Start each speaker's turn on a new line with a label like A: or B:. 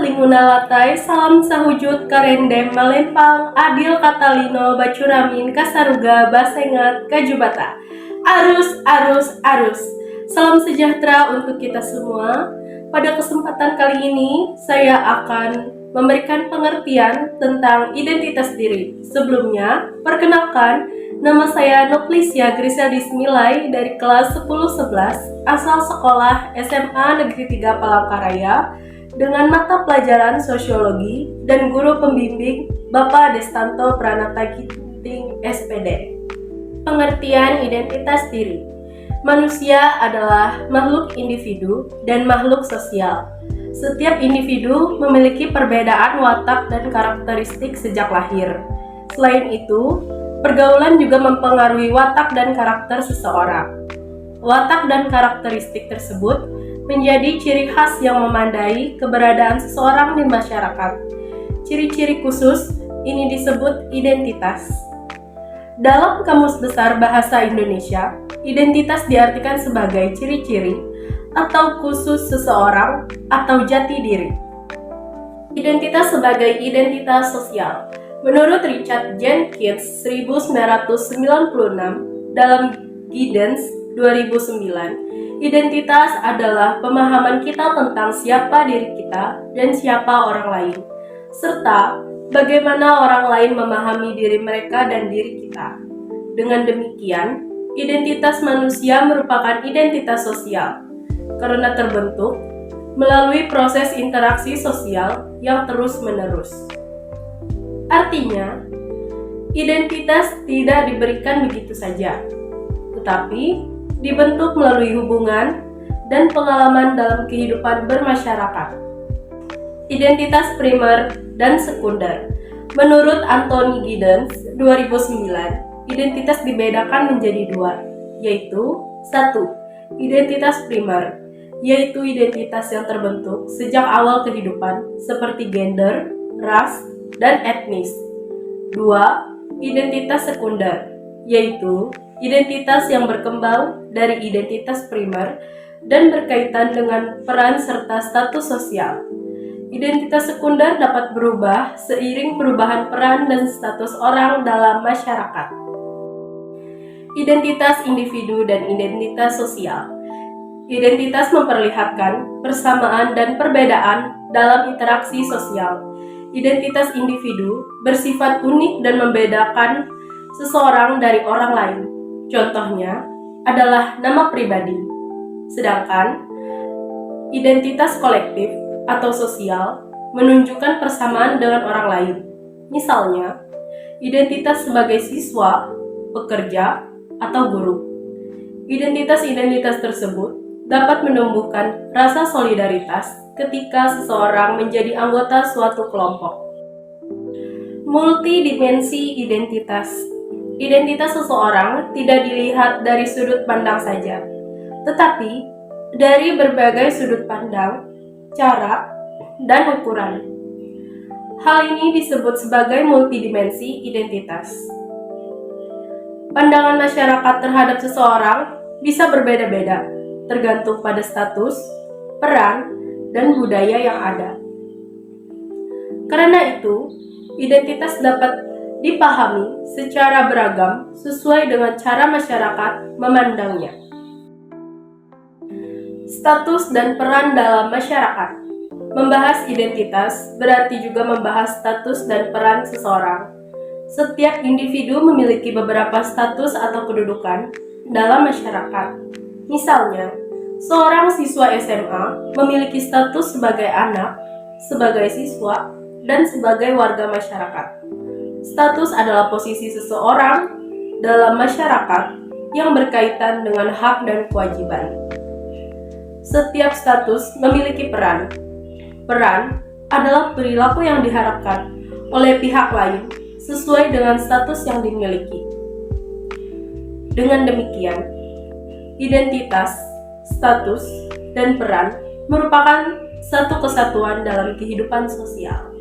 A: linguna latai, salam sahujud karendem malempang, adil katalino bacuramin kasaruga basengat kajubata. Arus, arus, arus. Salam sejahtera untuk kita semua. Pada kesempatan kali ini, saya akan memberikan pengertian tentang identitas diri. Sebelumnya, perkenalkan, nama saya Nuklisya Griseldis Milai dari kelas 10-11, asal sekolah SMA Negeri 3 Palangkaraya, dengan mata pelajaran sosiologi dan guru pembimbing Bapak Destanto Pranata Ginting SPD. Pengertian identitas diri. Manusia adalah makhluk individu dan makhluk sosial. Setiap individu memiliki perbedaan watak dan karakteristik sejak lahir. Selain itu, pergaulan juga mempengaruhi watak dan karakter seseorang. Watak dan karakteristik tersebut menjadi ciri khas yang memandai keberadaan seseorang di masyarakat. Ciri-ciri khusus ini disebut identitas. Dalam Kamus Besar Bahasa Indonesia, identitas diartikan sebagai ciri-ciri atau khusus seseorang atau jati diri. Identitas sebagai identitas sosial. Menurut Richard Jenkins 1996 dalam Giddens 2009, identitas adalah pemahaman kita tentang siapa diri kita dan siapa orang lain, serta bagaimana orang lain memahami diri mereka dan diri kita. Dengan demikian, identitas manusia merupakan identitas sosial, karena terbentuk melalui proses interaksi sosial yang terus-menerus. Artinya, identitas tidak diberikan begitu saja, tetapi dibentuk melalui hubungan dan pengalaman dalam kehidupan bermasyarakat. Identitas primer dan sekunder. Menurut Anthony Giddens 2009, identitas dibedakan menjadi dua, yaitu 1. Identitas primer, yaitu identitas yang terbentuk sejak awal kehidupan seperti gender, ras, dan etnis. 2. Identitas sekunder, yaitu identitas yang berkembang dari identitas primer dan berkaitan dengan peran serta status sosial. Identitas sekunder dapat berubah seiring perubahan peran dan status orang dalam masyarakat. Identitas individu dan identitas sosial. Identitas memperlihatkan persamaan dan perbedaan dalam interaksi sosial. Identitas individu bersifat unik dan membedakan seseorang dari orang lain. Contohnya adalah nama pribadi. Sedangkan identitas kolektif atau sosial menunjukkan persamaan dengan orang lain. Misalnya, identitas sebagai siswa, pekerja, atau guru. Identitas-identitas tersebut dapat menumbuhkan rasa solidaritas ketika seseorang menjadi anggota suatu kelompok. Multidimensi identitas. Identitas seseorang tidak dilihat dari sudut pandang saja, tetapi dari berbagai sudut pandang, cara, dan ukuran. Hal ini disebut sebagai multidimensi identitas. Pandangan masyarakat terhadap seseorang bisa berbeda-beda, tergantung pada status, peran, dan budaya yang ada. Karena itu, identitas dapat dipahami secara beragam sesuai dengan cara masyarakat memandangnya. Status dan peran dalam masyarakat. Membahas identitas berarti juga membahas status dan peran seseorang. Setiap individu memiliki beberapa status atau kedudukan dalam masyarakat. Misalnya, seorang siswa SMA memiliki status sebagai anak, sebagai siswa, dan sebagai warga masyarakat. Status adalah posisi seseorang dalam masyarakat yang berkaitan dengan hak dan kewajiban. Setiap status memiliki peran. Peran adalah perilaku yang diharapkan oleh pihak lain sesuai dengan status yang dimiliki. Dengan demikian, identitas, status, dan peran merupakan satu kesatuan dalam kehidupan sosial.